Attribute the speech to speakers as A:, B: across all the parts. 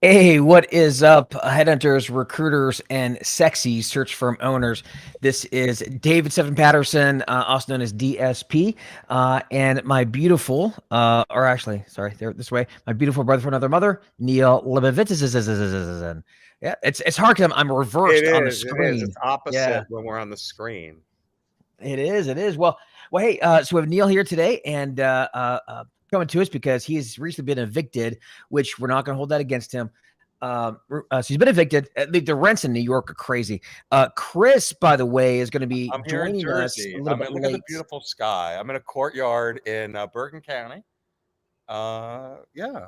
A: Hey, what is up, headhunters, recruiters, and sexy search firm owners? This is David Seven Patterson, also known as DSP, and my beautiful, or actually, sorry, there this way, my beautiful brother from another mother, Neil Lebovitz. Yeah, it's hard because I'm
B: It
A: reversed on the
B: is. It is.
A: screen.
B: It's opposite
A: Yeah,
B: when we're on the screen.
A: it is. It is. Well. Hey, so we have Neil here today, and coming to us because he's recently been evicted, which we're not going to hold that against him. So he's been evicted. The rents in New York are crazy. Chris, by the way, is going to be
B: I'm here in
A: joining us a
B: Jersey.
A: little bit
B: Look at the
A: late.
B: beautiful sky. I'm in a courtyard in Bergen County. Yeah,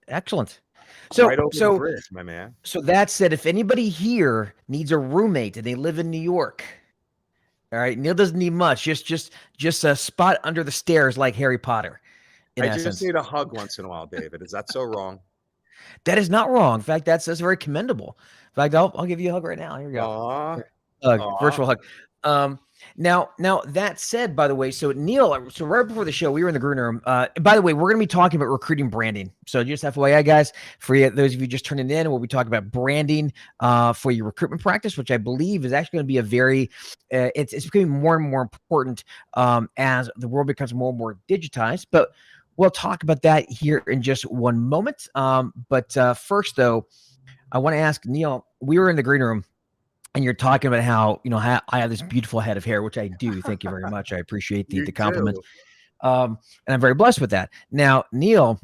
A: Excellent.
B: right
A: So,
B: over the
A: so,
B: bridge, my man.
A: so that said, if anybody here needs a roommate and they live in New York, all right, Neil doesn't need much. Just a spot under the stairs like Harry Potter, in
B: I just
A: essence.
B: need a hug once in a while, David. Is that so wrong?
A: That is not wrong. In fact, that's very commendable. In fact, I'll give you a hug right now. Here we go.
B: Aw,
A: Hug,
B: aw.
A: virtual hug. Now that said, by the way, so Neil, so right before the show, we were in the green room. By the way, we're going to be talking about recruiting branding. So just FYI, guys, for those of you just turning in, we'll be talking about branding for your recruitment practice, which I believe is actually going to be a very, it's becoming more and more important as the world becomes more and more digitized. But we'll talk about that here in just one moment. But first, though, I want to ask Neil. We were in the green room and you're talking about how I have this beautiful head of hair, which I do. Thank you very much. I appreciate
B: You
A: the compliment,
B: do.
A: and I'm very blessed with that. Now, Neil,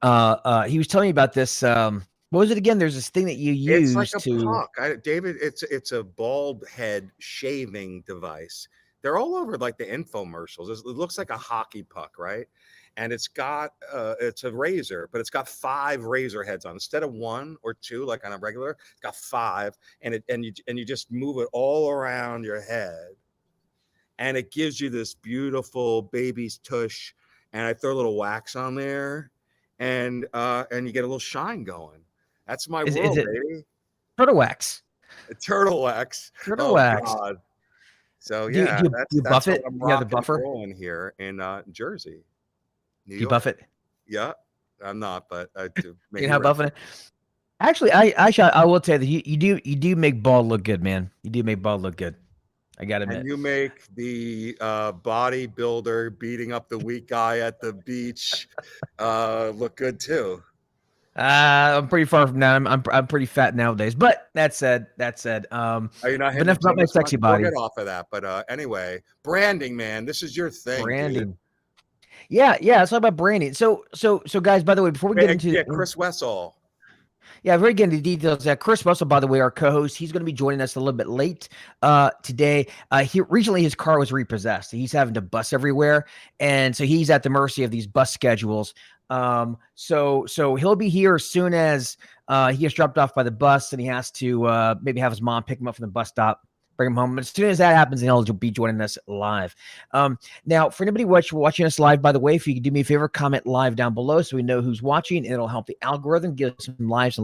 A: he was telling me about this. What was it again? There's this thing that you
B: It's like
A: use
B: a
A: to.
B: puck. David, it's a bald head shaving device. They're all over like the infomercials. It looks like a hockey puck, right? And it's a razor, but it's got 5 razor heads on instead of 1 or 2 like on a regular. It's got 5, and you just move it all around your head, and it gives you this beautiful baby's tush. And I throw a little wax on there, and you get a little shine going. That's my
A: Is
B: world,
A: it
B: baby.
A: turtle wax?
B: Turtle wax.
A: Turtle
B: Oh
A: wax.
B: God. So
A: Do you
B: yeah,
A: do you, do
B: that's
A: you
B: that's
A: buff
B: what
A: it?
B: I'm
A: You have the
B: rocking and
A: buffer?
B: rolling here in Jersey, New
A: Do you
B: York.
A: buff it?
B: Yeah, I'm not, but I do.
A: You
B: Maybe
A: know how
B: right.
A: buffing it? Actually, I will tell you that you do make bald look good, man. You do make bald look good. I gotta
B: And
A: admit.
B: you make the bodybuilder beating up the weak guy at the beach look good too.
A: I'm pretty far from that. I'm pretty fat nowadays. But that said,
B: Are you not
A: but
B: hitting the
A: enough about
B: gym
A: my
B: as much?
A: sexy
B: We'll get
A: body.
B: off of that. But anyway, branding, man, this is your thing, dude.
A: Branding. Yeah. It's all about branding. So, guys. By the way, before we get into
B: Yeah, Chris Wessel.
A: yeah, very getting into details. Chris Russell, by the way, our co-host, he's going to be joining us a little bit late today. He recently his car was repossessed. He's having to bus everywhere, and so he's at the mercy of these bus schedules. So he'll be here as soon as he gets dropped off by the bus, and he has to maybe have his mom pick him up from the bus stop, bring him home. But as soon as that happens, then he'll be joining us live. Now, for anybody watching us live, by the way, if you could do me a favor, comment live down below so we know who's watching. It'll help the algorithm give us some live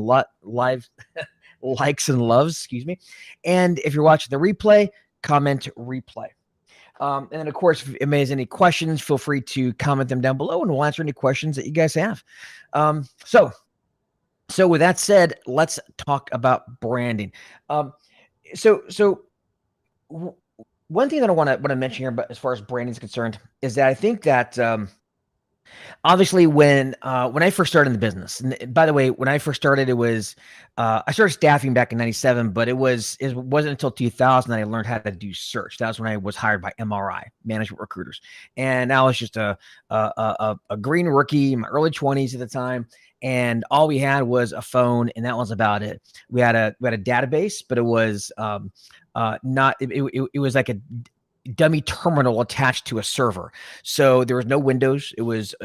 A: likes and loves. Excuse me. And if you're watching the replay, comment replay. And then, of course, if anybody has any questions, feel free to comment them down below, and we'll answer any questions that you guys have. So with that said, let's talk about branding. So one thing that I want to mention here, but as far as branding is concerned, is that I think that obviously when I first started in the business, and by the way, when I first started, it was I started staffing back in '97, but it wasn't until 2000 that I learned how to do search. That was when I was hired by MRI, Management Recruiters, and I was just a green rookie in my early 20s at the time. And all we had was a phone, and that was about it. We had a database, but it was not it was like a dummy terminal attached to a server. So there was no windows. It was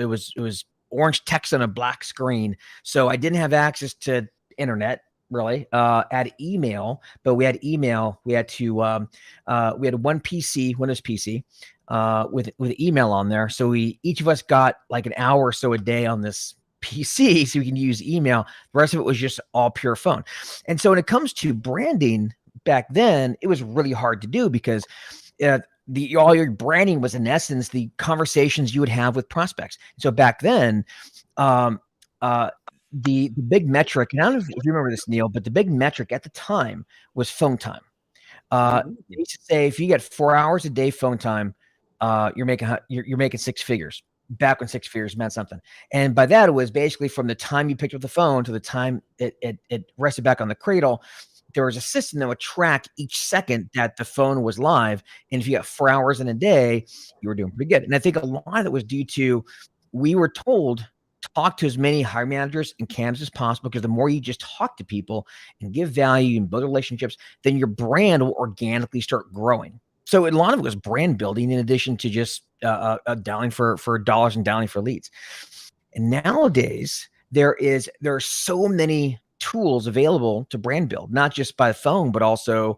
A: orange text on a black screen. So I didn't have access to internet really. Had email, but we had email. We had to we had one PC, Windows PC, with email on there. So we each of us got like an hour or so a day on this PC, so we can use email. The rest of it was just all pure phone. And so when it comes to branding back then, it was really hard to do because all your branding was in essence the conversations you would have with prospects. So back then, um, uh, the big metric, and I don't know if you remember this, Neil, but the big metric at the time was phone time. They used to say if you get 4 hours a day phone time, you're making six figures. Back when six figures meant something, and by that it was basically from the time you picked up the phone to the time it rested back on the cradle. There was a system that would track each second that the phone was live, and if you got 4 hours in a day, you were doing pretty good. And I think a lot of that was due to we were told talk to as many hiring managers and candidates as possible, because the more you just talk to people and give value and build relationships, then your brand will organically start growing. So a lot of it was brand building in addition to just dialing for dollars and dialing for leads. And nowadays there are so many tools available to brand build, not just by phone, but also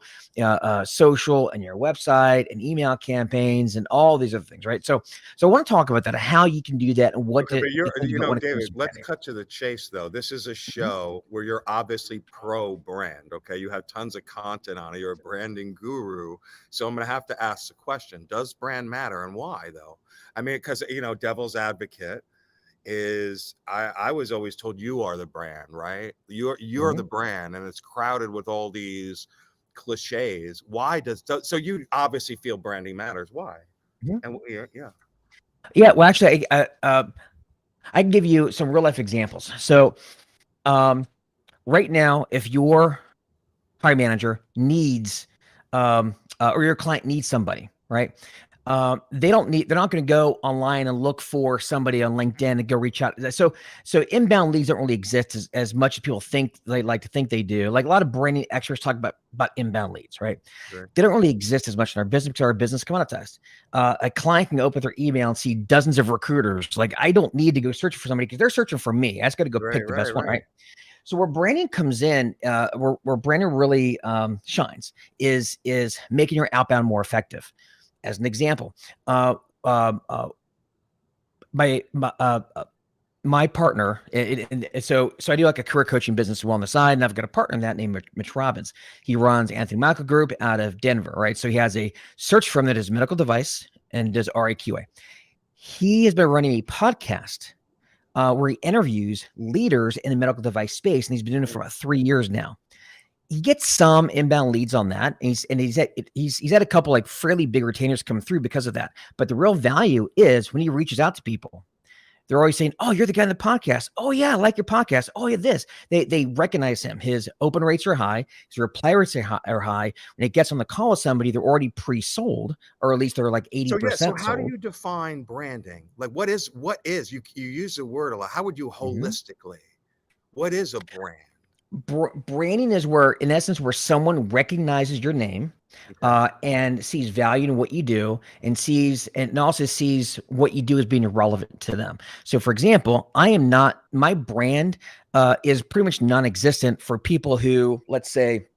A: social and your website and email campaigns and all these other things, right? So I want to talk about that, how you can do that, and what
B: Okay,
A: to
B: but you're,
A: think about when it comes
B: David,
A: to
B: let's
A: branding.
B: cut to the chase though. This is a
A: Mhm.
B: show where you're obviously pro brand. Okay. You have tons of content on it. You're a branding guru. So I'm going to have to ask the question, does brand matter and why though? I mean, because, devil's advocate is I was always told you are the brand, right? You're the
A: Mhm.
B: brand and it's crowded with all these cliches. Why so you obviously feel branding matters. Why?
A: Mhm.
B: And yeah.
A: Yeah, well, actually, I can give you some real life examples. So, um, right now, if your hiring manager needs, or your client needs somebody, right? They're not going to go online and look for somebody on LinkedIn and go reach out. So inbound leads don't really exist as much as people think they like to think they do. Like a lot of branding experts talk about inbound leads, right?
B: Right.
A: They don't really exist as much in our business because our business commoditized. A client can open their email and see dozens of recruiters. Like I don't need to go search for somebody because they're searching for me. I just got to go
B: Right,
A: pick the
B: right,
A: best one,
B: right.
A: right? So where branding comes in, where branding really shines is making your outbound more effective. As an example, uh, uh, uh, my my, uh, uh, my partner, so I do like a career coaching business on the side, and I've got a partner in that named Mitch Robbins. He runs Anthony Michael Group out of Denver, right? So he has a search firm that is medical device and does RAQA. He has been running a podcast where he interviews leaders in the medical device space, and he's been doing it for about 3 years now. He gets some inbound leads on that, and he's had a couple like fairly big retainers come through because of that. But the real value is when he reaches out to people. They're always saying, "Oh, you're the guy in the podcast. Oh yeah, I like your podcast. Oh yeah, this." They recognize him. His open rates are high. His reply rates are high. When he gets on the call with somebody, they're already pre-sold, or at least they're like eighty
B: So yeah, so
A: percent
B: how do
A: sold.
B: you define branding? Like what is you use the word a lot. How would you
A: Mhm.
B: holistically? What is a brand?
A: Branding is where, in essence, where someone recognizes your name,
B: Okay.
A: and sees value in what you do, and also sees what you do as being relevant to them. So, for example, I am not my brand is pretty much non-existent for people who, let's say,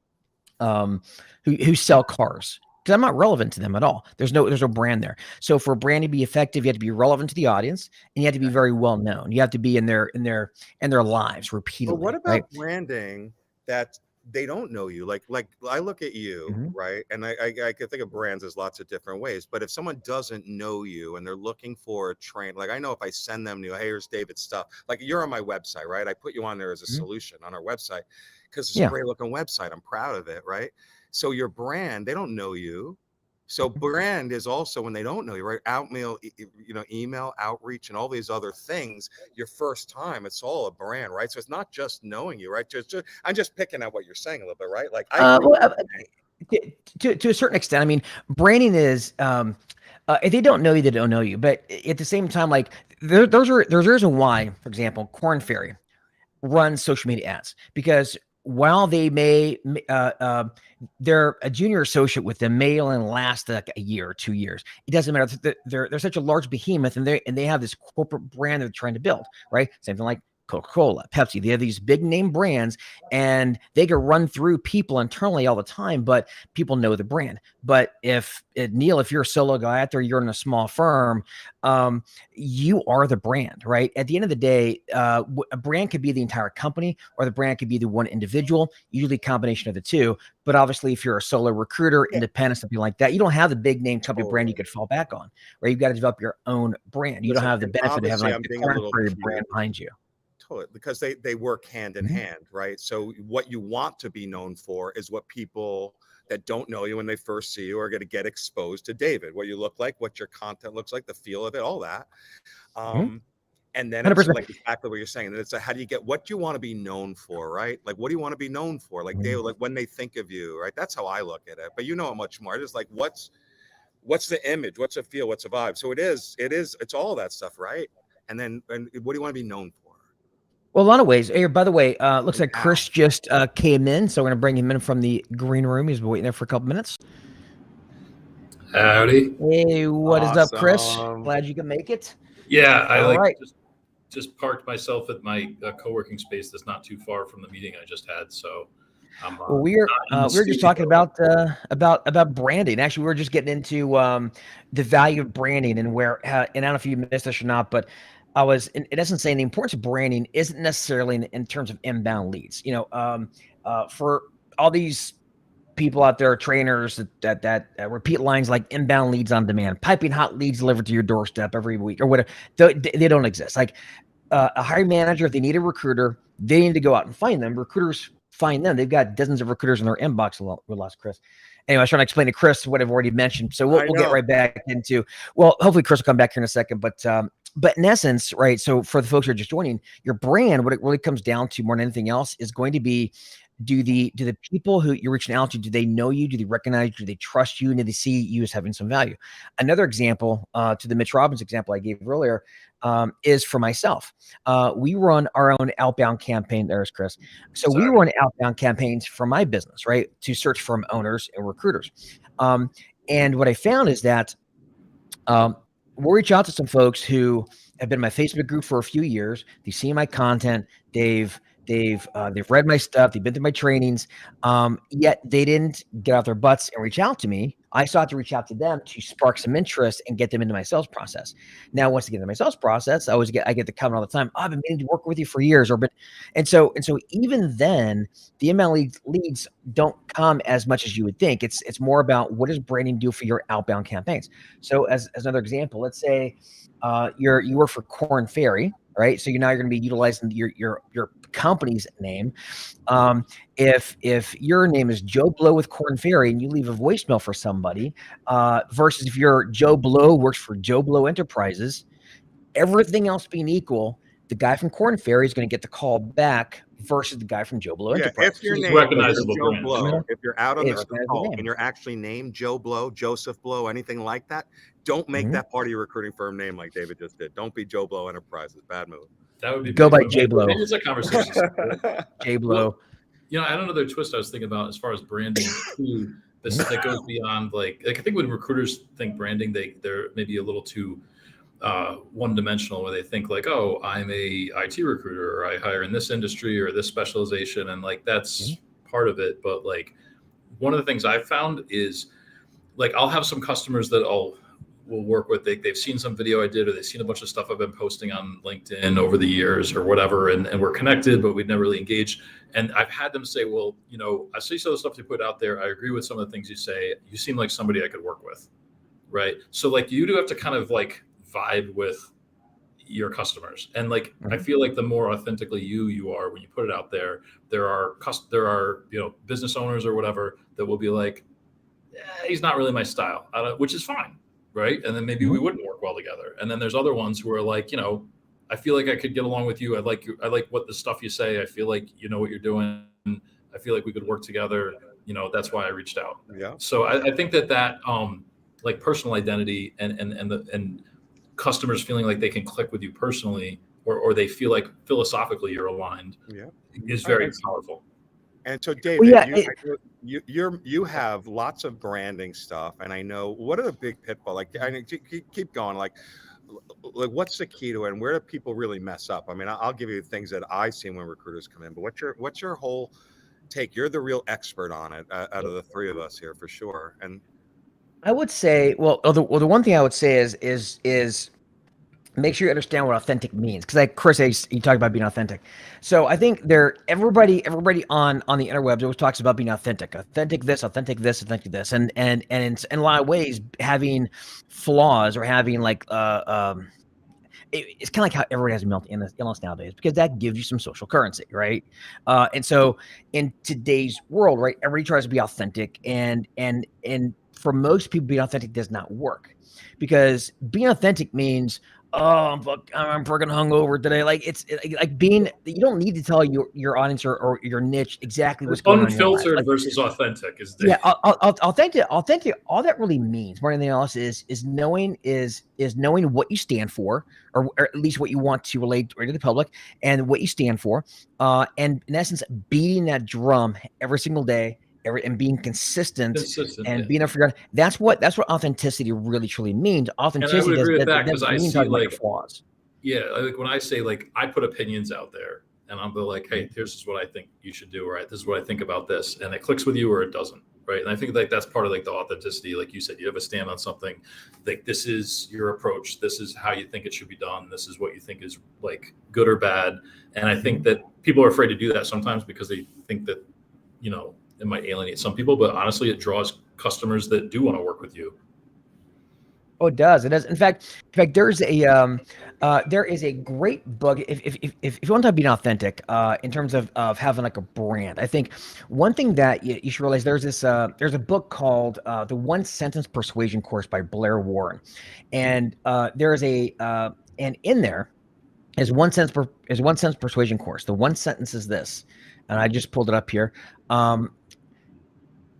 A: um, who sell cars. Because I'm not relevant to them at all. There's no brand there. So for a brand to be effective, you have to be relevant to the audience, and you have to be
B: Okay.
A: very well known. You have to be in their lives
B: But what
A: repeatedly, right?
B: about branding that they don't know you? Like I look at you,
A: Mhm.
B: right? And I can think of brands as lots of different ways. But if someone doesn't know you and they're looking for a train, like I know if I send them to, hey, here's David's stuff. Like you're on my website, right? I put you on there as a
A: Mhm.
B: solution on our website because it's a
A: Yeah.
B: great looking website. I'm proud of it, right? So your brand, they don't know you. So
A: Mhm.
B: brand is also when they don't know you, right? Email outreach and all these other things. Your first time, it's all a brand, right? So it's not just knowing you, right? I'm just picking at what you're saying a little bit, right? Like I agree with
A: Well,
B: what you're saying.
A: to a certain extent, I mean, branding is if they don't know you, they don't know you. But at the same time, like there's a reason why, for example, Corn Ferry run social media ads, because while they may they're a junior associate with them may only last like a year or 2 years. It doesn't matter. They're such a large behemoth, and they have this corporate brand they're trying to build, right? Same thing like Coca-Cola, Pepsi. They have these big name brands, and they can run through people internally all the time, but people know the brand. But if Neil, if you're a solo guy out there, you're in a small firm, um, you are the brand, right? At the end of the day, a brand could be the entire company, or the brand could be the one individual, usually a combination of the two. But obviously, if you're a solo recruiter,
B: Yeah,
A: independent, something like that, you don't have the big name company brand you
B: totally.
A: could fall back on, right? You've got to develop your own brand. You don't
B: Listen,
A: have the
B: and
A: benefit of having
B: obviously
A: like
B: I'm
A: the
B: being a
A: Corn
B: little
A: Ferry
B: cute.
A: brand behind you.
B: totally, because they work hand in hand, right? So what you want to be known for is what people that don't know you when they first see you are going to get exposed to David, what you look like, what your content looks like, the feel of it, all that.
A: Mm-hmm.
B: And then it's
A: 100%.
B: like exactly what you're saying. And it's how do you get what you want to be known for, right? Like, what do you want to be known for? Like, David, like when they think of you, right? That's how I look at it. But you know it much more. It's like, what's the image? What's the feel? What's the vibe? So it's all that stuff, right? And then, and what do you want to be known for?
A: Well, a lot of ways. Hey, by the way, looks
B: And
A: like
B: how?
A: Chris just came in, so we're gonna bring him in from the green room. He's been waiting there for a couple minutes.
C: Howdy.
A: Hey, what is up, Chris?
B: Awesome.
A: Glad you can make it.
C: Yeah, I
A: All right.
C: just parked myself at my co-working space that's not too far from the meeting I just had. So I'm
A: Well, we were just talking about branding. Actually, we were just getting into the value of branding and where. And I don't know if you missed this or not, but I was in essence saying the importance of branding isn't necessarily in terms of inbound leads. For all these people out there, trainers that repeat lines like inbound leads on demand, piping hot leads delivered to your doorstep every week or whatever. They don't exist. Like a hiring manager, if they need a recruiter, they need to go out and find them. Recruiters find them. They've got dozens of recruiters in their inbox. We lost Chris. Anyway, I was trying to explain to Chris what I've already mentioned. So we'll get right back into, well, hopefully Chris will come back here in a second, but in essence, right. So for the folks who are just joining, your brand, what it really comes down to more than anything else is going to be, do the people who you're reaching out to, do they know you? Do they recognize you? Do they trust you? And do they see you as having some value? Another example to the Mitch Robbins example I gave earlier is for myself. We run our own outbound campaign. There's Chris. So we run outbound campaigns for my business, right? To search firm owners and recruiters. And what I found is that we'll reach out to some folks who have been in my Facebook group for a few years. They've seen my content. They've read my stuff. They've been through my trainings. Yet they didn't get out their butts and reach out to me. I still have to reach out to them to spark some interest and get them into my sales process. Now, once they get into my sales process, I get the comment all the time. Oh, I've been meaning to work with you for years, and so even then, the inbound leads don't come as much as you would think. It's more about what does branding do for your outbound campaigns. So as another example, let's say you work for Korn Ferry, right? So you're going to be utilizing your company's name. If your name is Joe Blow with Korn Ferry and you leave a voicemail for somebody, versus if you're Joe Blow works for Joe Blow Enterprises, everything else being equal, the guy from Korn Ferry is going to get the call back versus the guy from Joe Blow Enterprises.
B: If your name is Joe Blow, if you're out on the call and you're actually named Joe Blow, Joseph Blow, anything like that, don't make that part of your recruiting firm name like David just did. Don't be Joe Blow Enterprises. Bad move.
C: That would be
A: go by J Blow.
C: Maybe it's a conversation.
A: J Blow.
C: Well, I had another twist I was thinking about as far as branding too. That goes beyond like I think when recruiters think branding, they're maybe a little too one-dimensional, where they think like, oh, I'm a IT recruiter, or I hire in this industry or this specialization, and like that's part of it. But like one of the things I've found is like I'll have some customers that will work with. They've seen some video I did, or they've seen a bunch of stuff I've been posting on LinkedIn over the years or whatever, and we're connected, but we've never really engaged. And I've had them say, well, I see some of the stuff you put out there. I agree with some of the things you say. You seem like somebody I could work with, right? So like you do have to kind of like vibe with your customers, and like I feel like the more authentically you are when you put it out there, there are business owners or whatever that will be like, he's not really my style, which is fine. Right. And then maybe we wouldn't work well together. And then there's other ones who are like, I feel like I could get along with you. I like what the stuff you say. I feel like you know what you're doing. I feel like we could work together. That's why I reached out.
B: Yeah.
C: So I think that like personal identity and customers feeling like they can click with you personally, or they feel like philosophically you're aligned, is very powerful.
B: And so, David, you have lots of branding stuff, and I know what are the big pitfalls. Like, I mean, keep going. Like, what's the key to it, and where do people really mess up? I mean, I'll give you things that I've seen when recruiters come in, but what's your whole take? You're the real expert on it out of the three of us here, for sure. And
A: I would say, the one thing I would say is make sure you understand what authentic means. Because like Chris, you talk about being authentic. So I think everybody on the interwebs always talks about being authentic. Authentic this, authentic this, authentic this. And in a lot of ways, having flaws or having like it's kind of like how everybody has a mental illness nowadays, because that gives you some social currency, right? And so in today's world, right, everybody tries to be authentic, and for most people, being authentic does not work, because being authentic means, oh, I'm freaking hungover today. Like it's like being, you don't need to tell your audience or your niche exactly what's going on in your life.
C: Unfiltered
A: Like,
C: versus authentic is
A: yeah, authentic. All that really means more than anything else is knowing what you stand for, or at least what you want to relate to the public, and what you stand for. And in essence, beating that drum every single day, and being consistent and being a that's what authenticity really truly means. Authenticity,
C: and I would agree with that, because
A: doesn't
C: I
A: mean
C: see
A: talking about
C: like
A: your flaws.
C: Yeah, like when I say, like, I put opinions out there and I'm like, hey, here's just what I think you should do, right? This is what I think about this, and it clicks with you or it doesn't, right? And I think like that's part of like the authenticity, like you said, you have a stand on something, like this is your approach, this is how you think it should be done, this is what you think is like good or bad. And I think that people are afraid to do that sometimes because they think that, you know, it might alienate some people, but honestly, it draws customers that do want to work with you.
A: Oh, it does. It does. In fact, there's there is a great book. If you want to be authentic, in terms of having like a brand, I think one thing that you should realize, there's a book called The One Sentence Persuasion Course by Blair Warren, and there is and in there is one sentence persuasion course. The one sentence is this, and I just pulled it up here.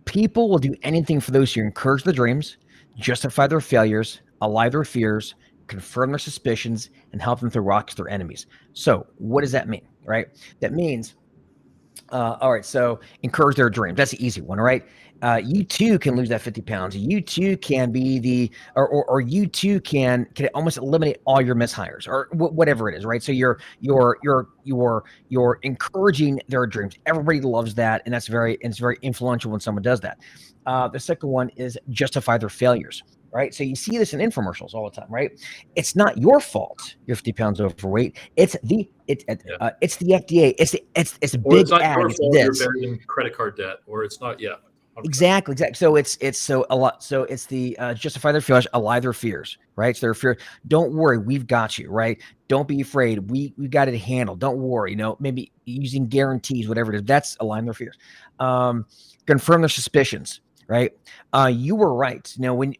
A: People will do anything for those who encourage their dreams, justify their failures, allay their fears, confirm their suspicions, and help them throw rocks to their enemies. So what does that mean, right? That means, all right, so encourage their dreams. That's the easy one, right? You too can lose that 50 pounds. You too can be or you too can almost eliminate all your mishires, or whatever it is, right? So you're encouraging their dreams. Everybody loves that, and it's very influential when someone does that. The second one is justify their failures, right? So you see this in infomercials all the time, right? It's not your fault you're 50 pounds overweight. It's the FDA. It's a big
C: it's not
A: ad.
C: your
A: It's
C: fault
A: this.
C: you're buried in credit card debt, or it's not. Yeah. 100%.
A: Exactly. So it's the justify their failures, allay their fears, right? So their fear. Don't worry, we've got you, right? Don't be afraid. We got it handled. Don't worry. You know, maybe using guarantees, whatever it is. That's align their fears. Confirm their suspicions, right? You were right. You know, when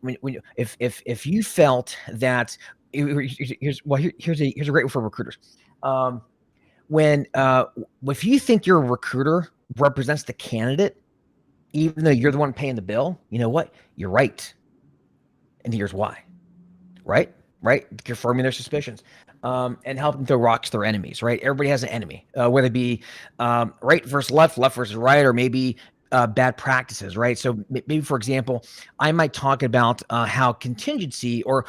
A: if you felt that, here's a great one for recruiters. If you think your recruiter represents the candidate, even though you're the one paying the bill, you know what? You're right. And here's why. Right? Confirming their suspicions. And help them throw rocks to their enemies, right? Everybody has an enemy, whether it be right versus left versus right, or maybe bad practices, right? So maybe, for example, I might talk about how contingency or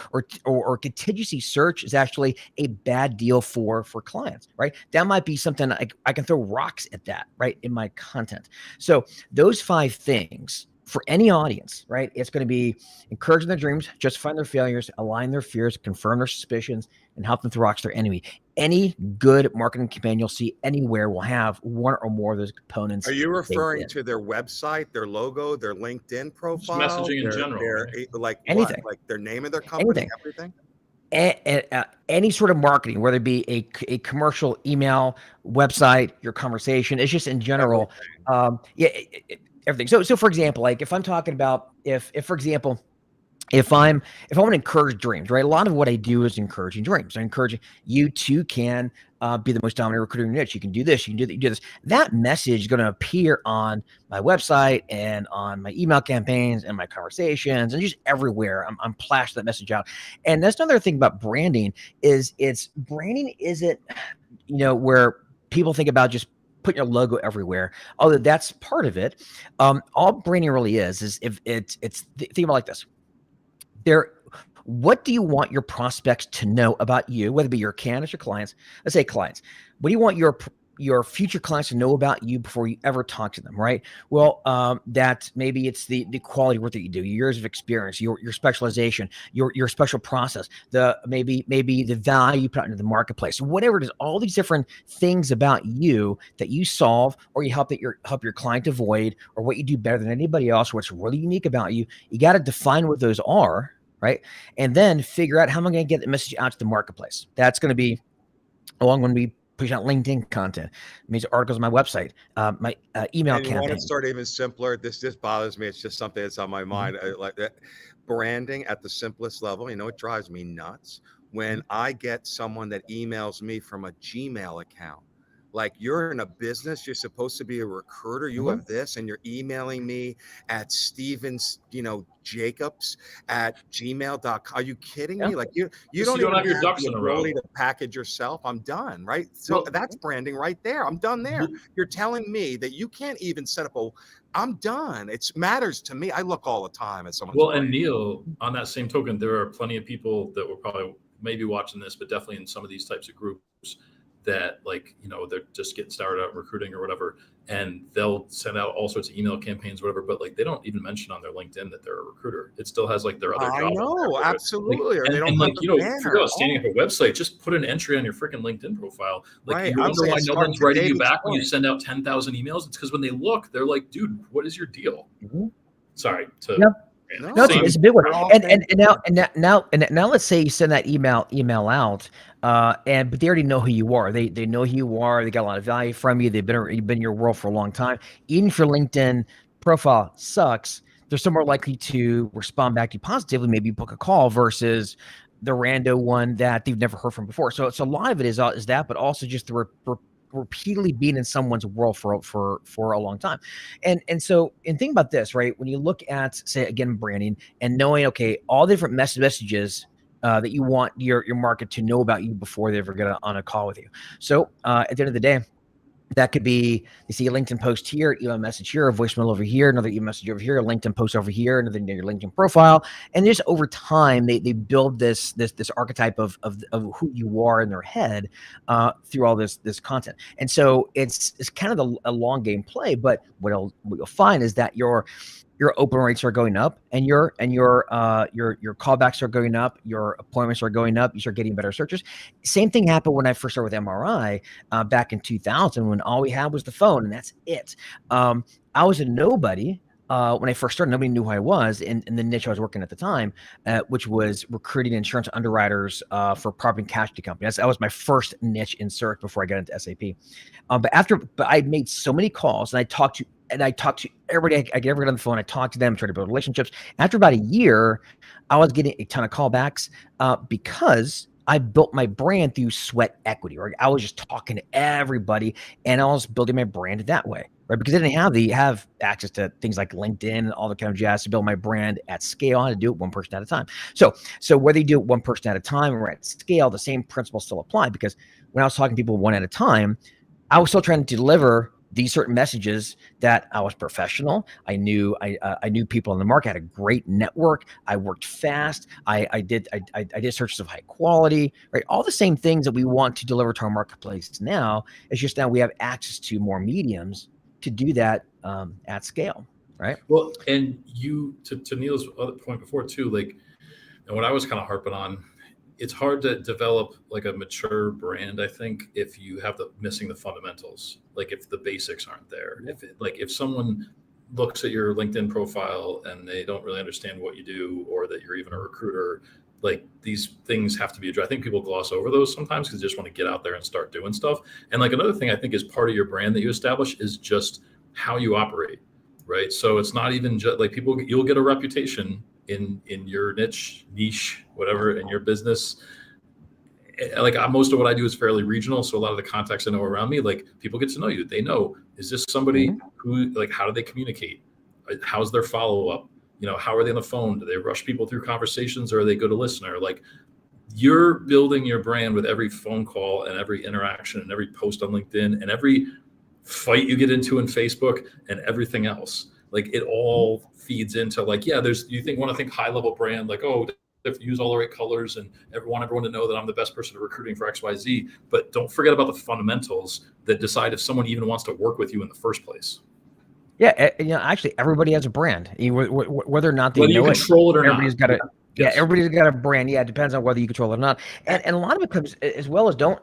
A: contingency search is actually a bad deal for clients, right? That might be something I can throw rocks at that, right, in my content. So those 5 things for any audience, right? It's going to be encouraging their dreams, justifying their failures, align their fears, confirm their suspicions, and help them throw rocks to their enemy. Any good marketing campaign you'll see anywhere will have one or more of those components.
B: Are you referring to their website, their logo, their LinkedIn profile,
C: messaging in general,
B: right?
A: Like anything,
B: what? Like their name of their company, everything?
A: Any sort of marketing, whether it be a commercial, email, website, your conversation, it's just in general. Everything. So for example, like if I'm talking about, if I want to encourage dreams, right? A lot of what I do is encouraging dreams. I encourage you too can be the most dominant recruiter in your niche. You can do this. You can do this. That message is going to appear on my website and on my email campaigns and my conversations and just everywhere. I'm plashing that message out. And that's another thing about branding is branding isn't, where people think about just put your logo everywhere, although that's part of it. All branding really is if it's think about it like this. What do you want your prospects to know about you, whether it be your candidates or clients? Let's say clients. What do you want your future clients to know about you before you ever talk to them, right? Well, that maybe it's the quality of work that you do, your years of experience, your specialization, your special process, maybe the value you put out into the marketplace, whatever it is, all these different things about you that you solve or you help your client avoid, or what you do better than anybody else, what's really unique about you. You got to define what those are, right? And then figure out how am I going to get the message out to the marketplace. That's going to be, I'm going to be pushing out LinkedIn content. It means articles on my website, my email
B: And you want
A: campaign.
B: to start even simpler. This just bothers me. It's just something that's on my mind. Like that branding at the simplest level. You know, it drives me nuts when I get someone that emails me from a Gmail account. Like, you're in a business, you're supposed to be a recruiter. You have this, and you're emailing me at Stevens, Jacobs at gmail.com. Are you kidding me? Like, you don't even
C: have your
B: have
C: ducks
B: the
C: in a row.
B: ability to package yourself. I'm done, right? So that's branding right there. I'm done there. You're telling me that you can't even set up I'm done. It matters to me. I look all the time at someone's
C: Well, and Neil, on that same token, there are plenty of people that will probably maybe watching this, but definitely in some of these types of groups that, like, they're just getting started out recruiting or whatever, and they'll send out all sorts of email campaigns, whatever, but like they don't even mention on their LinkedIn that they're a recruiter. It still has like their other job.
B: I know, absolutely. Or they don't
C: like,
B: have the
C: forget about standing up a website, just put an entry on your freaking LinkedIn profile. Like,
B: right.
C: you wonder why no one's writing you back when you send out 10,000 emails. It's because when they look, they're like, dude, what is your deal? Sorry to
A: No, it's a big one. And now let's say you send that email out, but they already know who you are. They know who you are. They got a lot of value from you. You've been in your world for a long time. Even if your LinkedIn profile sucks, they're still more likely to respond back to you positively, maybe book a call versus the rando one that they've never heard from before. So a lot of it is that, but also just the repeatedly being in someone's world for a long time. And think about this, right? When you look at, say, again, branding and knowing, okay, all the different messages that you want your market to know about you before they ever get on a call with you. So at the end of the day, that could be, you see a LinkedIn post here, email message here, a voicemail over here, another email message over here, a LinkedIn post over here, another your LinkedIn profile. And just over time, they build this archetype of who you are in their head through all this content. And so it's kind of a long game play, but what you'll find is that your open rates are going up, and your callbacks are going up, your appointments are going up, you start getting better searches. Same thing happened when I first started with MRI back in 2000, when all we had was the phone, and that's it. I was a nobody when I first started. Nobody knew who I was in the niche I was working at the time, which was recruiting insurance underwriters for property and casualty companies. That was my first niche in search before I got into SAP. But I made so many calls, and I talked to everybody I get ever get on the phone. I talked to them, try to build relationships. After about a year, I was getting a ton of callbacks because I built my brand through sweat equity, right? I was just talking to everybody, and I was building my brand that way, right? Because I didn't have access to things like LinkedIn and all the kind of jazz to build my brand at scale. I had to do it one person at a time. So whether you do it one person at a time or at scale, the same principles still apply, because when I was talking to people one at a time, I was still trying to deliver these certain messages that I was professional. I knew people in the market, I had a great network. I worked fast. I did searches of high quality, right? All the same things that we want to deliver to our marketplace now. It's just now we have access to more mediums to do that at scale, right?
C: Well, and you, to Neil's other point before too, like, and what I was kind of harping on, it's hard to develop like a mature brand, I think, if you have missing the fundamentals, like if the basics aren't there. If someone looks at your LinkedIn profile and they don't really understand what you do, or that you're even a recruiter, like, these things have to be addressed. I think people gloss over those sometimes because they just want to get out there and start doing stuff. And like, another thing I think is part of your brand that you establish is just how you operate, right? So it's not even just like you'll get a reputation in your niche, whatever, in your business. Like, most of what I do is fairly regional. So a lot of the contacts I know around me, like, people get to know you. They know, is this somebody who, like, how do they communicate? How's their follow-up? How are they on the phone? Do they rush people through conversations, or are they good a listener? Like, you're building your brand with every phone call and every interaction and every post on LinkedIn and every fight you get into in Facebook and everything else. Like, it all feeds into, like, want to think high level brand, like, oh, use all the right colors and want everyone to know that I'm the best person recruiting for XYZ. But don't forget about the fundamentals that decide if someone even wants to work with you in the first place.
A: Yeah, actually, everybody has a brand, whether or not they know
C: you control it or
A: everybody's
C: not.
A: got a yes. Yeah, everybody's got a brand. Yeah, it depends on whether you control it or not. And a lot of it comes as well as don't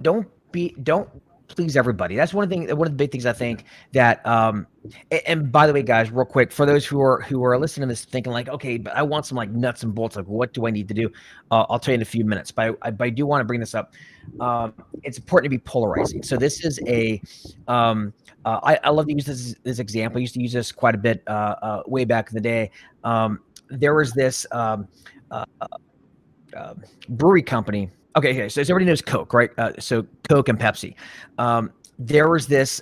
A: please everybody. That's one of the big things I think that and by the way, guys, real quick, for those who are listening to this thinking like, okay, but I want some like nuts and bolts, like what do I need to do? I'll tell you in a few minutes, but I do want to bring this up. It's important to be polarizing. So this is I love to use this example. I used to use this quite a bit way back in the day. There was this brewery company. Okay, so everybody knows Coke, right? So Coke and Pepsi. There was this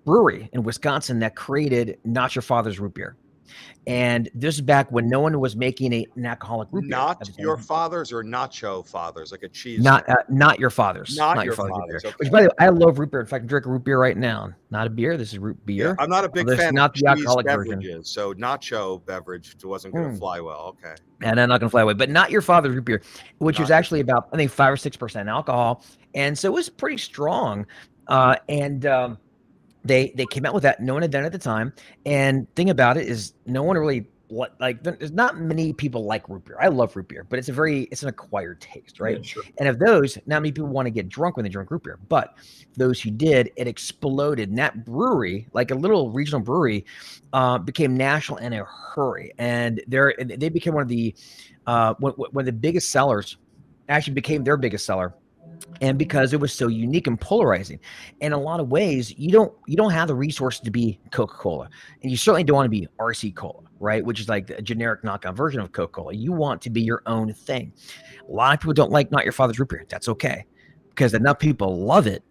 A: brewery in Wisconsin that created Not Your Father's Root Beer. And this is back when no one was making an alcoholic root beer.
B: Not Your Father's or Nacho Father's, like a cheese.
A: Not Your Father's.
B: Not Your
A: Father's root
B: Father's.
A: beer.
B: Okay.
A: Which, by the way, I love root beer. In fact, I'm drinking root beer right now. Not a beer. This is root beer.
B: Yeah, I'm not a big fan
A: not
B: of
A: the
B: cheese
A: alcoholic
B: beverages,
A: version.
B: so nacho beverage wasn't going to fly well. Okay.
A: And I'm not going to fly away. But Not Your Father's root beer, which was actually about, I think, 5 or 6% alcohol. And so it was pretty strong. They came out with that. No one had done it at the time. And thing about it is no one really like, there's not many people like root beer. I love root beer, but it's an acquired taste, right?
C: Yeah, sure.
A: And of those, not many people want to get drunk when they drink root beer, but those who did, it exploded. And that brewery, like a little regional brewery, became national in a hurry. And they became one of the biggest sellers, actually became their biggest seller. And because it was so unique and polarizing, in a lot of ways, you don't have the resources to be Coca-Cola, and you certainly don't want to be RC Cola, right? Which is like a generic knockoff version of Coca-Cola. You want to be your own thing. A lot of people don't like Not Your Father's Root Beer. That's okay, because enough people love it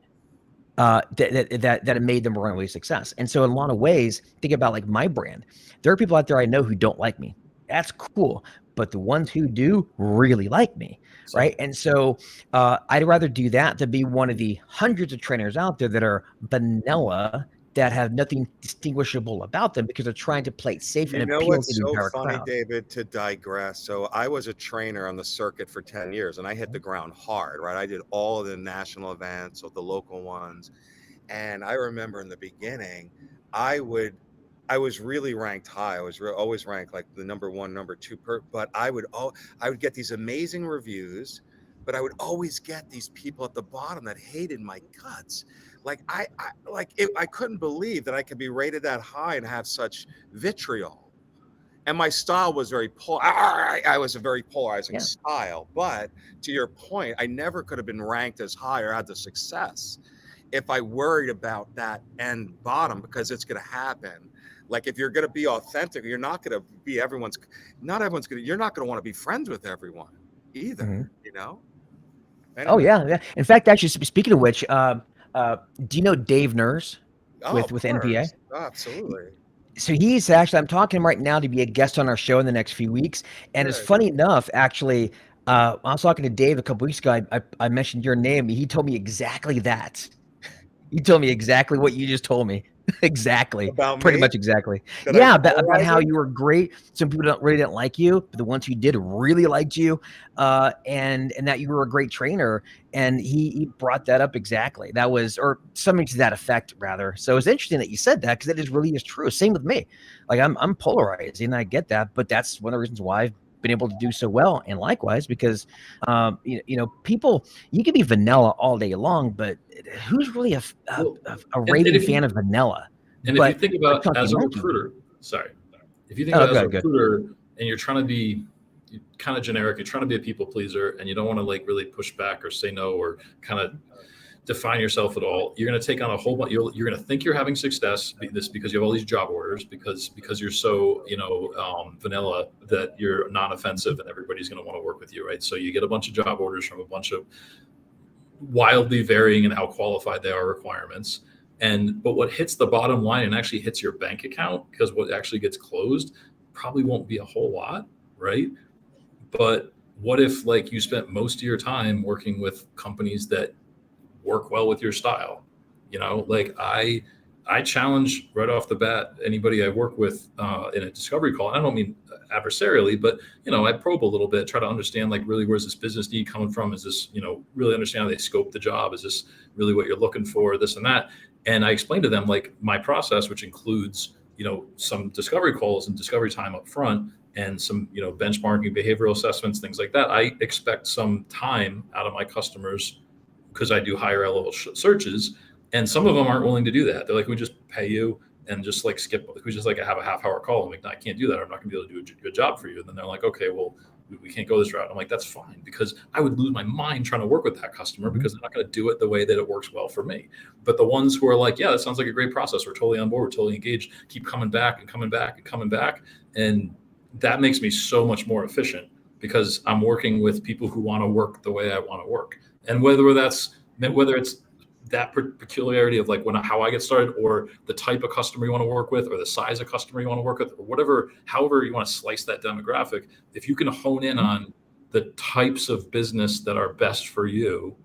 A: that it made them a runaway success. And so, in a lot of ways, think about like my brand. There are people out there I know who don't like me. That's cool, but the ones who do really like me. Right. And so I'd rather do that than be one of the hundreds of trainers out there that are vanilla, that have nothing distinguishable about them because they're trying to play it safe and appeal to the entire
B: funny,
A: crowd.
B: David, to digress. So I was a trainer on the circuit for 10 years and I hit the ground hard, right? I did all of the national events, of the local ones. And I remember in the beginning, I was really ranked high. I was always ranked like the number 1, number 2 but I would get these amazing reviews, but I would always get these people at the bottom that hated my guts. Like I couldn't believe that I could be rated that high and have such vitriol. And my style was I was a very polarizing style. But to your point, I never could have been ranked as high or had the success if I worried about that end bottom, because it's going to happen. Like if you're going to be authentic, you're not going to be you're not going to want to be friends with everyone either, you know? Anyway.
A: Oh yeah. In fact, actually, speaking of which, do you know Dave Nurse with NPA?
B: Oh, absolutely.
A: So he's actually, I'm talking to him right now to be a guest on our show in the next few weeks. And it's funny enough, actually, I was talking to Dave a couple weeks ago. I mentioned your name. He told me exactly that. He told me exactly what you just told me. Exactly.
B: About
A: pretty
B: me?
A: much exactly.
B: That
A: About how you were great. Some people didn't like you, but the ones who did really liked you, and that you were a great trainer. And he brought that up exactly. That was, or something to that effect, rather. So it's interesting that you said that, because that really is true. Same with me. Like I'm polarizing, I get that, but that's one of the reasons why I've been able to do so well. And likewise, because people, you can be vanilla all day long, but who's really a raving fan of vanilla?
C: And if you think about as a recruiter, if you think about as a recruiter and you're trying to be kind of generic, you're trying to be a people pleaser, and you don't want to like really push back or say no or kind of define yourself at all, you're going to take on a whole bunch. You're going to think you're having success because you have all these job orders, because you're so vanilla that you're non-offensive and everybody's going to want to work with you, right? So you get a bunch of job orders from a bunch of wildly varying in how qualified they are requirements. But what hits the bottom line and actually hits your bank account, because what actually gets closed probably won't be a whole lot, right? But what if like you spent most of your time working with companies that work well with your style? Like I challenge right off the bat anybody I work with in a discovery call. And I don't mean adversarially, but I probe a little bit, try to understand like really where's this business need coming from? Is this really understand how they scope the job? Is this really what you're looking for? This and that. And I explain to them like my process, which includes some discovery calls and discovery time up front, and some benchmarking, behavioral assessments, things like that. I expect some time out of my customers because I do higher level searches, and some of them aren't willing to do that. They're like, we just pay you and just like skip. We just like have a half-hour call. I'm like, no, I can't do that. I'm not going to be able to do a good job for you. And then they're like, okay, well, we can't go this route. I'm like, that's fine, because I would lose my mind trying to work with that customer because they're not going to do it the way that it works well for me. But the ones who are like, yeah, that sounds like a great process. We're totally on board. We're totally engaged. Keep coming back and coming back and coming back. And that makes me so much more efficient because I'm working with people who want to work the way I want to work. And whether it's that peculiarity of like how I get started, or the type of customer you want to work with, or the size of customer you want to work with, or whatever, however you want to slice that demographic, if you can hone in on the types of business that are best for you,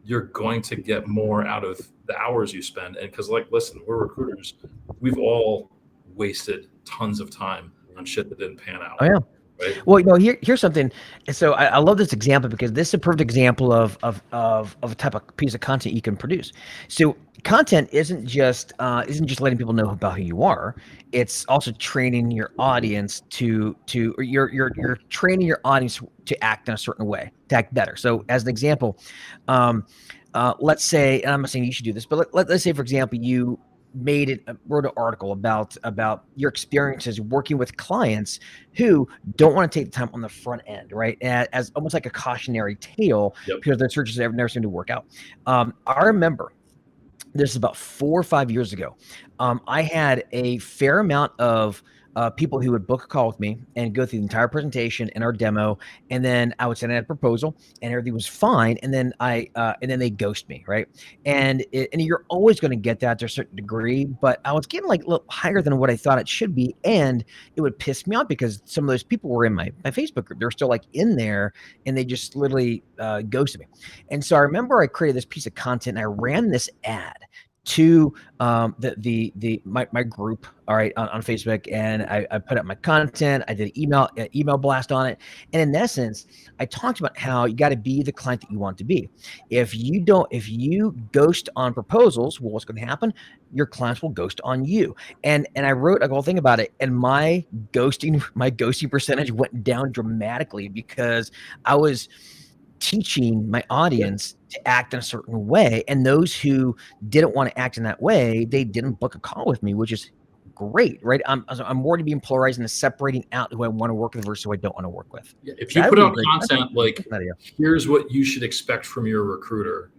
C: you're going to get more out of the hours you spend. And because listen, we're recruiters. We've all wasted tons of time on shit that didn't pan out.
A: Oh yeah.
C: Right?
A: Well, here's something. So I love this example because this is a perfect example of a type of piece of content you can produce. So content isn't just letting people know about who you are. It's also training your audience you're training your audience to act in a certain way, to act better. So as an example, let's say, and I'm not saying you should do this, but let's say, for example, you wrote an article about your experiences working with clients who don't want to take the time on the front end, right? As almost like a cautionary tale, because their searches never seem to work out. I remember this is about 4 or 5 years ago. I had a fair amount of people who would book a call with me and go through the entire presentation and our demo, and then I would send out a proposal, and everything was fine, and then they ghost me, right? And you're always going to get that to a certain degree, but I was getting like a little higher than what I thought it should be, and it would piss me off because some of those people were in my Facebook group. They're still like in there, and they just literally ghosted me. And so I remember I created this piece of content, and I ran this ad to my group, all right, on Facebook, and I put up my content. I did an email blast on it, and in essence, I talked about how you got to be the client that you want to be. If you ghost on proposals, well, what's going to happen? Your clients will ghost on you. And I wrote a whole thing about it, and my ghosting percentage went down dramatically because I was teaching my audience to act in a certain way, and those who didn't want to act in that way, they didn't book a call with me, which is great, right? I'm more to being polarizing and separating out who I want to work with versus who I don't want to work with.
C: Yeah, if you put out content like, here's what you should expect from your recruiter,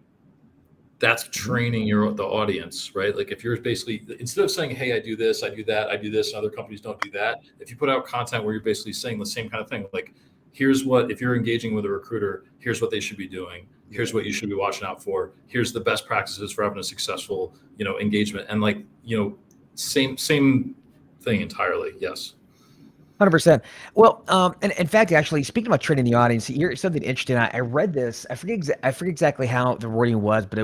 C: that's training the audience, right? Like if you're basically, instead of saying, hey, I do this, I do that, I do this, and other companies don't do that, if you put out content where you're basically saying the same kind of thing, like, here's what, if you're engaging with a recruiter, here's what they should be doing. Here's what you should be watching out for. Here's the best practices for having a successful, engagement. And same thing entirely. Yes.
A: 100%. Well, and in fact, actually, speaking about training the audience, here's something interesting. I read this. I forget exactly how the wording was, but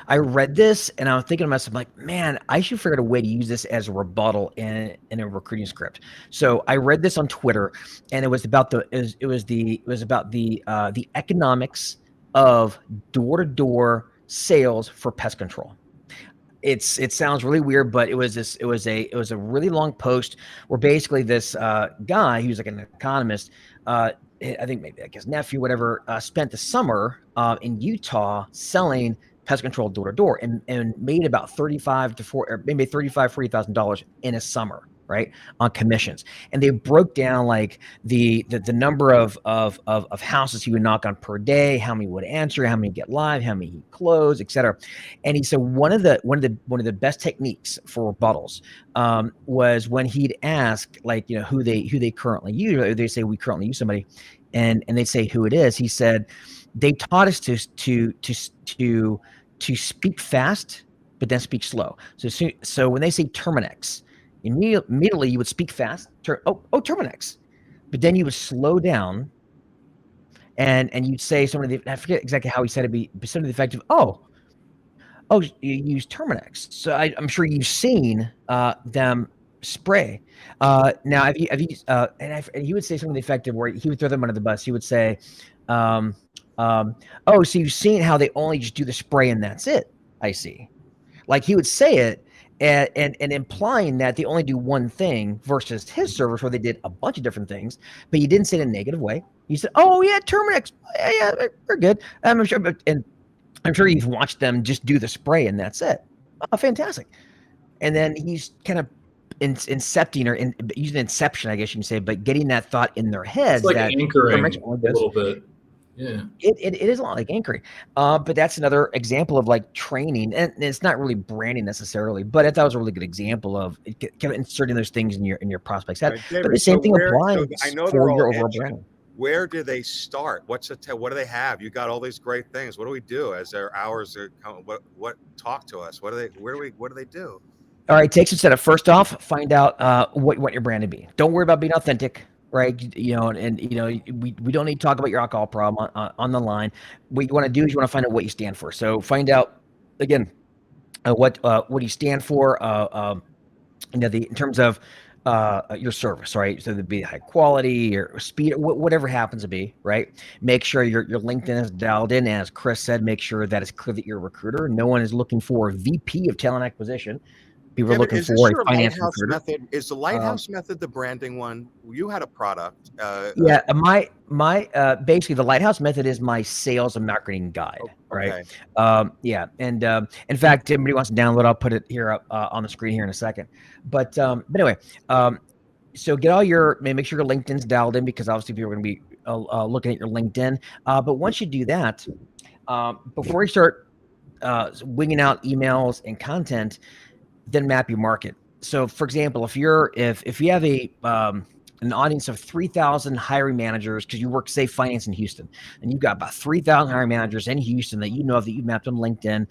A: I read this and I was thinking to myself, like, man, I should figure out a way to use this as a rebuttal in a recruiting script. So I read this on Twitter, and it was about the economics of door-to-door sales for pest control. It sounds really weird, but it was a really long post where basically this guy, he was like an economist, I think maybe like his nephew, whatever, spent the summer in Utah selling pest control door to door and made about $40,000 in a summer, right, on commissions. And they broke down like the number of houses he would knock on per day, how many would answer, how many get live, how many he closed, etc. And he said one of the best techniques for rebuttals was when he'd ask, like, who they currently use. They say, we currently use somebody, and they say who it is. He said they taught us to speak fast but then speak slow. So when they say Terminex, immediately you would speak fast, Terminex, but then you would slow down and you'd say I forget exactly how he said it, but something to the effect of, oh, you use Terminex. So I'm sure you've seen them spray. Now, have you and he would say something to the effect of, where he would throw them under the bus. He would say, so you've seen how they only just do the spray and that's it. I see. Like he would say it, and implying that they only do one thing versus his service where they did a bunch of different things, but he didn't say it in a negative way. He said, oh yeah, Terminex, yeah, we're good. I'm sure, and I'm sure you've watched them just do the spray and that's it. Oh, fantastic. And then he's kind of incepting or using inception, I guess you can say, but getting that thought in their
C: It's
A: heads
C: like
A: that
C: anchoring
A: only
C: a
A: does.
C: little bit. Yeah.
A: It is a lot like anchoring. But that's another example of like training, and it's not really branding necessarily, but I thought it was a really good example of kind of inserting those things in your prospect's head.
B: Right,
A: But
B: David,
A: the same thing
B: so I
A: applies
B: know
A: for
B: they're all
A: your overall
B: itching.
A: branding.
B: Where do they start? What do they have? You got all these great things. What do we do as their hours are coming? What talk to us? What do they do?
A: All right, take some setup. First off, find out what your brand to be. Don't worry about being authentic, right? We don't need to talk about your alcohol problem on the line. What you want to do is you want to find out what you stand for. So find out again what you stand for. In terms of your service, right? So to be high quality or speed, whatever happens to be, right? Make sure your LinkedIn is dialed in. As Chris said, make sure that it's clear that you're a recruiter. No one is looking for a VP of talent acquisition. People are
B: David,
A: looking
B: is this
A: for a
B: your
A: finance
B: lighthouse
A: recruiter.
B: method? Is the lighthouse method the branding one? You had a product.
A: Yeah, my basically the Lighthouse method is my sales and marketing guide, right?
B: Okay.
A: Yeah, and in fact, if anybody wants to download, I'll put it here up on the screen here in a second. But anyway, so get all make sure your LinkedIn's dialed in because obviously people are going to be looking at your LinkedIn. But once you do that, before you start winging out emails and content, then map your market. So, for example, if you have an audience of 3,000 hiring managers because you work, say, finance in Houston, and you've got about 3,000 hiring managers in Houston that you know of that you mapped on LinkedIn,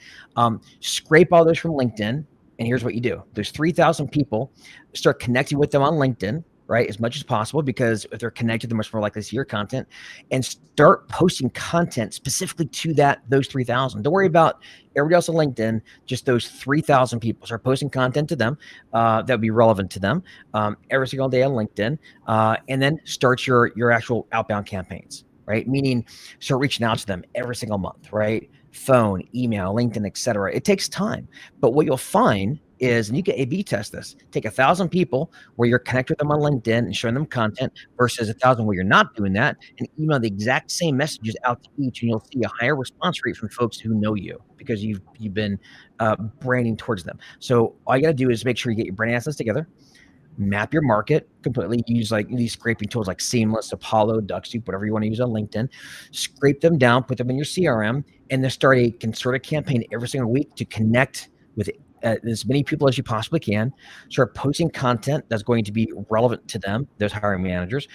A: scrape all those from LinkedIn. And here's what you do: there's 3,000 people, start connecting with them on LinkedIn, right, as much as possible, because if they're connected, they're much more likely to see your content, and start posting content specifically to those 3,000. Don't worry about everybody else on LinkedIn, just those 3,000 people. Start posting content to them that would be relevant to them every single day on LinkedIn, and then start your actual outbound campaigns, right? Meaning start reaching out to them every single month, right? Phone, email, LinkedIn, etc. It takes time, but what you'll find is, and you can A/B test this, take 1,000 people where you're connected with them on LinkedIn and showing them content versus 1,000 where you're not doing that, and email the exact same messages out to each, and you'll see a higher response rate from folks who know you because you've been branding towards them. So all you got to do is make sure you get your brand assets together, map your market completely, use like these scraping tools like Seamless, Apollo, DuckSoup, whatever you want to use on LinkedIn, scrape them down, put them in your CRM, and then start a concerted campaign every single week to connect with as many people as you possibly can. Start posting content that's going to be relevant to them, those hiring managers.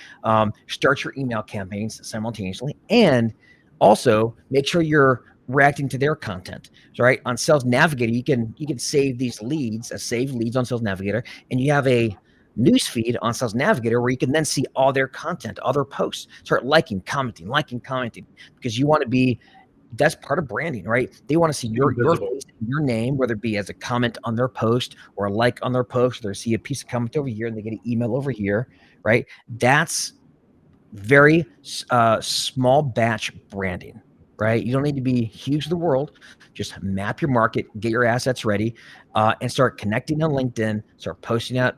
A: Start your email campaigns simultaneously, and also make sure you're reacting to their content. So, right, on Sales Navigator, you can save these leads as saved leads on Sales Navigator, and you have a newsfeed on Sales Navigator where you can then see all their content, all their posts. Start liking, commenting, because you want to be. That's part of branding, right? They want to see your face, your name, whether it be as a comment on their post or a like on their post, or they see a piece of comment over here and they get an email over here, right? That's very small batch branding, right? You don't need to be huge to the world. Just map your market, get your assets ready, and start connecting on LinkedIn. Start pushing out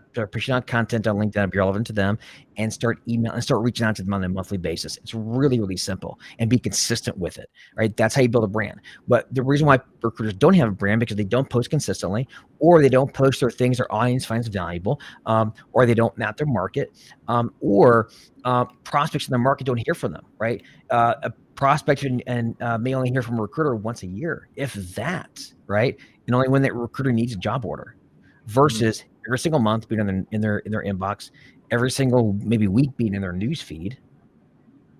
A: content on LinkedIn to be relevant to them, and start reaching out to them on a monthly basis. It's really, really simple, and be consistent with it, right? That's how you build a brand. But the reason why recruiters don't have a brand because they don't post consistently, or they don't post their things their audience finds valuable, or they don't map their market, or prospects in the market don't hear from them, right? A prospect and may only hear from a recruiter once a year, if that, right? And only when that recruiter needs a job order, versus every single month being in their inbox, every single maybe week being in their news feed.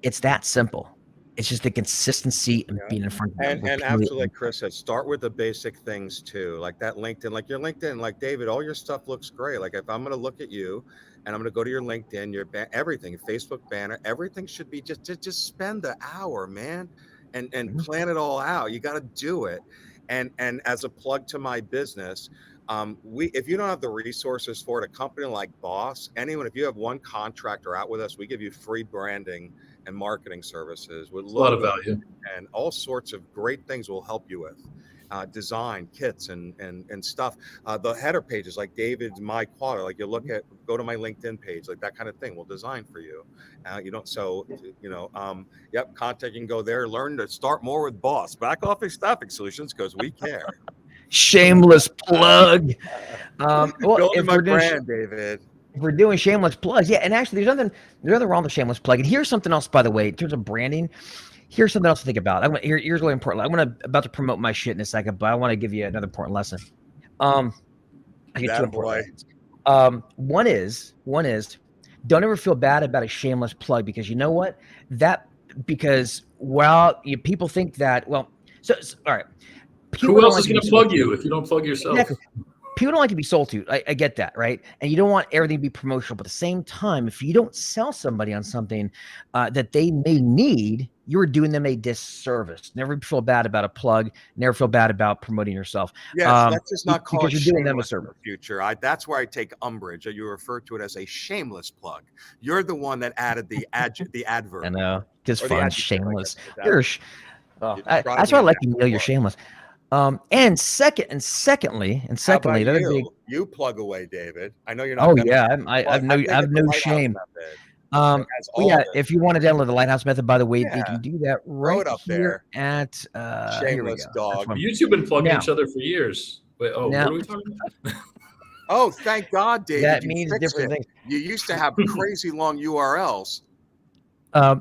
A: It's that simple. It's just the consistency and being in front of them.
B: And absolutely, like Chris said, start with the basic things too, like that LinkedIn, like your LinkedIn, like David, all your stuff looks great. Like if I'm going to look at you and I'm going to go to your LinkedIn, your everything, your Facebook banner, everything should be just spend the hour, man, and plan it all out. You got to do it. And as a plug to my business, if you don't have the resources for it, a company like Boss, anyone, if you have one contractor out with us, we give you free branding and marketing services with
C: a lot of value
B: and all sorts of great things we'll help you with. design kits and stuff. The header pages like David's My Quad, like you go to my LinkedIn page, like that kind of thing. We'll design for you. Yep, contact, you can go there, learn to start more with Boss Back Office Staffing Solutions, because we care.
A: Shameless plug. Well,
B: Building
A: if
B: my
A: we're doing
B: brand, David.
A: if we're doing shameless plugs, yeah, and actually there's nothing wrong with shameless plug. And here's something else, by the way, in terms of branding. Here's something else to think about. Here's really important. I'm about to promote my shit in a second, but I want to give you another important lesson. I get two important lessons. One is don't ever feel bad about a shameless plug, because you know what? People think that, well, so all right.
C: Who else is going to plug you if you don't plug yourself?
A: Exactly. People don't like to be sold to. I get that, right? And you don't want everything to be promotional. But at the same time, if you don't sell somebody on something that they may need, you're doing them a disservice. Never feel bad about a plug. Never feel bad about promoting yourself.
B: Yes, let's just not call it
A: you're doing them a service.
B: In the future. That's where I take umbrage. You refer to it as a shameless plug. You're the one that added the adverb.
A: I know. Just fun, shameless.
B: That's
A: why I like you, Neil. You're shameless. And secondly, the other big,
B: you plug away, David. I know you're not.
A: Oh yeah, I've no shame. Yeah, if you want to download the Lighthouse Method, by the way, you can do that right
B: up
A: here
B: there
A: at
B: shameless dog.
C: YouTube been plugging each other for years. Wait, what are we talking about?
B: Oh, thank God, David.
A: That means different things.
B: You used to have crazy long URLs.
A: I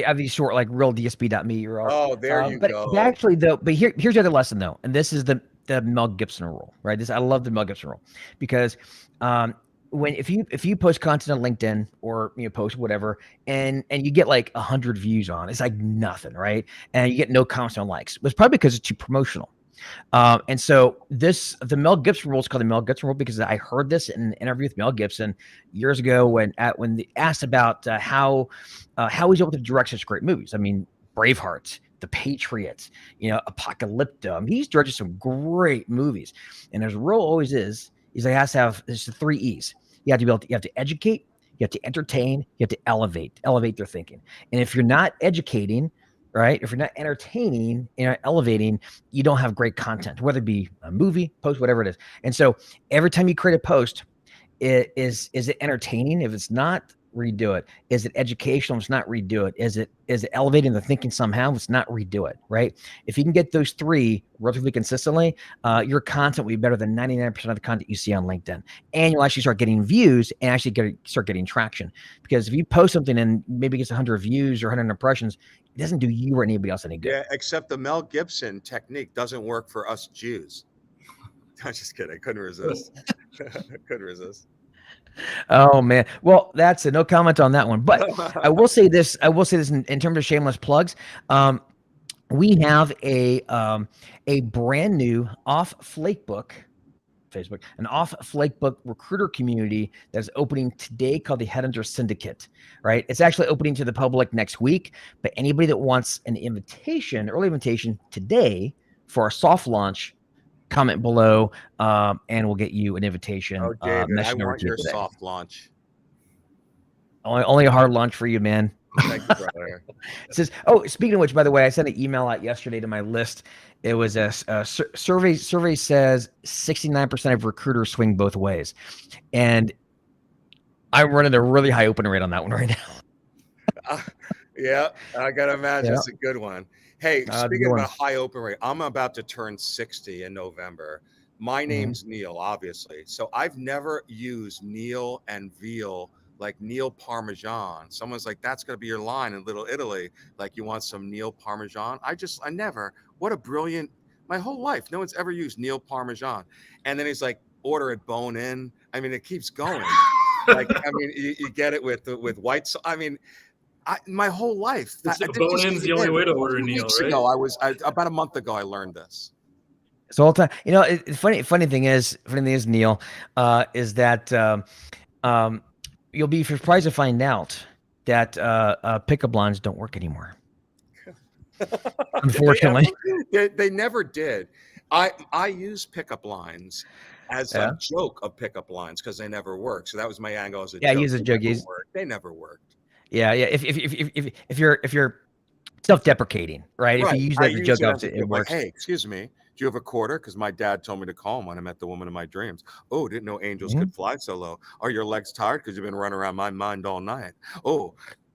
A: have these short, like real DSP.me URLs.
B: Oh, there you go.
A: But actually, though, here's the other lesson, though, and this is the Mel Gibson rule, right? I love the Mel Gibson rule, because if you post content on LinkedIn or post whatever, and you get like 100 views on, it's like nothing, right? And you get no comments, no likes. It's probably because it's too promotional. And so the Mel Gibson rule is called the Mel Gibson rule, because I heard this in an interview with Mel Gibson years ago when they asked about how he's able to direct such great movies. I mean, Braveheart, The Patriot, Apocalypto. He's directed some great movies, and his rule always is he has to have the 3 E's. You have to educate, you have to entertain, you have to elevate their thinking. And if you're not educating, right, if you're not entertaining, elevating, you don't have great content, whether it be a movie, post, whatever it is. And so every time you create a post, is it entertaining? If it's not, redo it. Is it educational? If it's not, redo it. Is it elevating the thinking somehow? If it's not, redo it, right? If you can get those 3 relatively consistently, your content will be better than 99% of the content you see on LinkedIn. And you'll actually start getting views and actually start getting traction. Because if you post something and maybe it gets 100 views or 100 impressions, it doesn't do you or anybody else any good.
B: Yeah, except the Mel Gibson technique doesn't work for us Jews. I'm just kidding. I couldn't resist.
A: Oh man. Well, that's it. No comment on that one. But I will say this. In terms of shameless plugs. We have a brand new off Flakebook Facebook, an off Flakebook recruiter community that's opening today called the Headhunters Syndicate, right? It's actually opening to the public next week, but anybody that wants an early invitation today for our soft launch, comment below, and we'll get you an invitation.
B: Oh, David, I want your soft launch.
A: Only a hard launch for you, man.
B: Thank you, brother.
A: It says, speaking of which, by the way, I sent an email out yesterday to my list. It was a survey. Survey says 69% of recruiters swing both ways, and I'm running a really high open rate on that one right now.
B: Yeah, I gotta imagine it's a good one. Hey, speaking about high open rate, I'm about to turn 60 in November. My name's Neil, obviously. So I've never used Neil and veal, like Neil Parmesan. Someone's like, that's going to be your line in Little Italy. Like, you want some Neil Parmesan? I never, what a brilliant, my whole life, no one's ever used Neil Parmesan. And then he's like, order it bone in. I mean, it keeps going. You get it with white. So, my whole life.
C: Bone in's the only way to order Neil, right?
B: About a month ago, I learned this.
A: So all the time, funny thing is, Neil, is that you'll be surprised to find out that pickup lines don't work anymore. Unfortunately,
B: they never did. I use pickup lines as a joke of pickup lines because they never work. So that was my angle as a joke.
A: Yeah, use a joke.
B: They never worked.
A: Yeah. If you're self-deprecating, right? If
B: Right.
A: you use
B: I
A: that as a
B: use
A: joke,
B: it as
A: obviously
B: a
A: it
B: joke, like,
A: works.
B: hey, excuse me, do you have a quarter? Because my dad told me to call him when I met the woman of my dreams. Oh, didn't know angels could fly so low. Are your legs tired because you've been running around my mind all night? Oh,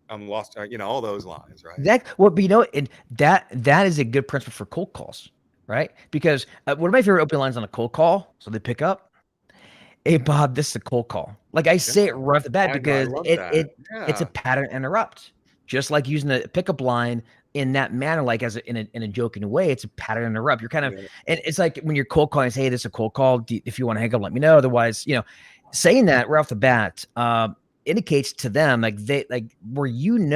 B: I'm lost. All those lines, right?
A: Exactly. Well, but and that is a good principle for cold calls, right? Because one of my favorite opening lines on a cold call, so they pick up, "Hey Bob, this is a cold call." Like I
B: Yeah,
A: say it right off the bat
B: I know. I
A: because
B: love that.
A: it's a
B: Yeah.
A: pattern interrupt. Just like using a pickup line in that manner, like in a joking way, it's a pattern interrupt. You're kind of,
B: Yeah.
A: and it's like when you're cold calling, say, "Hey, this is a cold call. If you want to hang up, let me know. Otherwise, saying that right off the bat indicates to them like where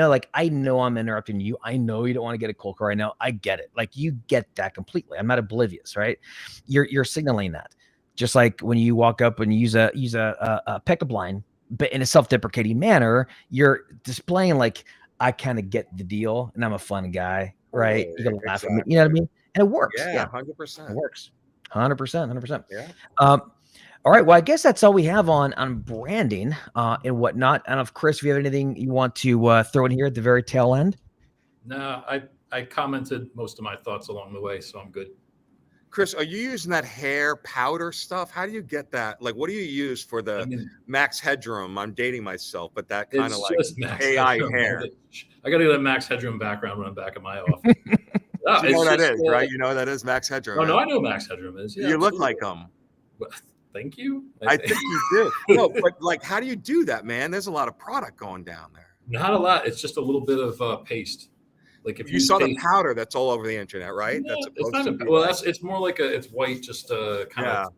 A: like I know I'm interrupting you. I know you don't want to get a cold call right now. I get it. Like you get that completely. I'm not oblivious, right? You're signaling that. Just like when you walk up and use a pickup line, but in a self-deprecating manner, you're displaying like I kind of get the deal and I'm a fun guy, right?
B: Totally.
A: You can laugh at me, you know what I
B: Exactly.
A: mean? And it works.
B: Yeah.
A: Yeah, it
B: 100%.
A: works. 100%, 100%.
B: Yeah.
A: All right. Well, I guess that's all we have on branding and whatnot. I don't know if Chris, if you have anything you want to throw in here at the very tail end.
C: No, I commented most of my thoughts along the way, so I'm good.
B: Chris, are you using that hair powder stuff? How do you get that? Like, what do you use for the max headroom? I'm dating myself, but that kind of like AI
C: headroom.
B: hair.
C: I got to get a max headroom background when I'm back in my office.
B: You know what that is, right? You know what that is, max headroom.
C: Oh, no, I know what max headroom is. Yeah,
B: you look like them.
C: Thank you.
B: I think you do. No, but like, how do you do that, man? There's a lot of product going down there.
C: Not a lot. It's just a little bit of paste. Like if
B: you saw the powder that's all over the internet, right?
C: Yeah,
B: that's
C: it's not well. It's more like it's white, just kind of.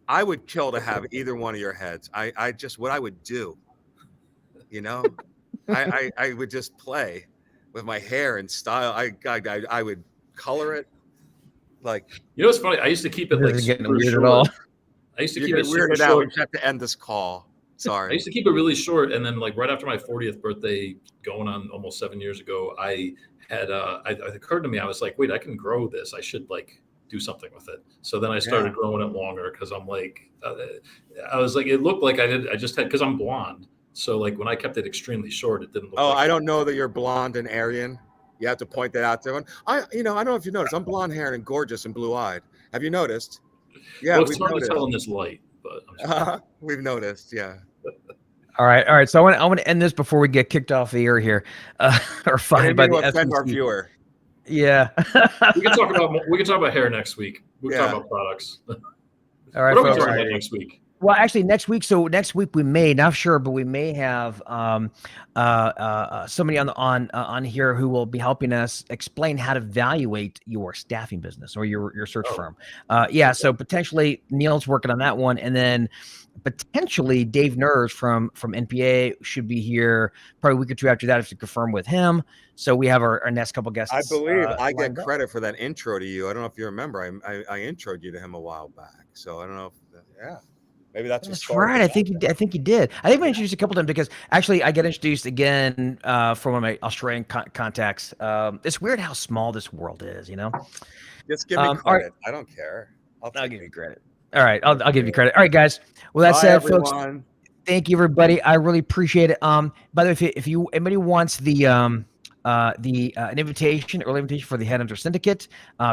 B: I would kill to have either one of your heads. I just what I would do, I would just play with my hair and style. I would color it like.
C: It's funny. I used to keep it like
A: getting
C: super
A: weird
C: short.
A: At all.
C: I used to keep it
B: super
C: short.
B: We have to end this call. Sorry.
C: I used to keep it really short, and then like right after my 40th birthday, going on almost 7 years ago, I had it occurred to me, I was like, wait, I can grow this. I should like do something with it. So then I started growing it longer because I'm like, I was like, it looked like I just had, because I'm blonde. So like when I kept it extremely short, it didn't look.
B: I don't know that you're blonde and Aryan. You have to point that out to everyone. I don't know if you noticed, I'm blonde haired and gorgeous and blue eyed. Have you noticed? Yeah,
C: well, it's hard to tell in this light, but
B: we've noticed. Yeah.
A: All right. So I want to end this before we get kicked off the air here, or fined by the
B: FCC. Our viewer.
A: Yeah.
C: we can talk about hair next week. We can talk about products.
A: All right.
C: What are we talking about next week?
A: Well, actually, next week. So next week we may, not sure, but we may have somebody on here who will be helping us explain how to evaluate your staffing business or your search firm. So potentially Neil's working on that one, and then potentially Dave Ners from NPA should be here probably a week or two after that if you confirm with him. So we have our next couple guests.
B: I believe I get credit for that intro to you. I don't know if you remember. I introed you to him a while back. So I don't know if maybe that's
A: right. I think you did. I think we introduced a couple of them because actually I get introduced again from one of my Australian contacts. It's weird how small this world is,
B: Just give me credit. Right. I don't care.
A: I'll give you credit. All right, I'll give you credit. All right, guys. Well, that said, folks, thank you, everybody. I really appreciate it. By the way, if anybody wants an invitation, early invitation for the Headhunters Syndicate,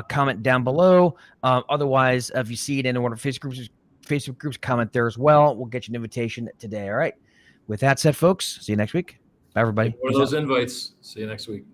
A: comment down below. Otherwise, if you see it in one of our Facebook groups, comment there as well. We'll get you an invitation today. All right. With that said, folks, see you next week. Bye, everybody.
C: One of those invites. See you next week.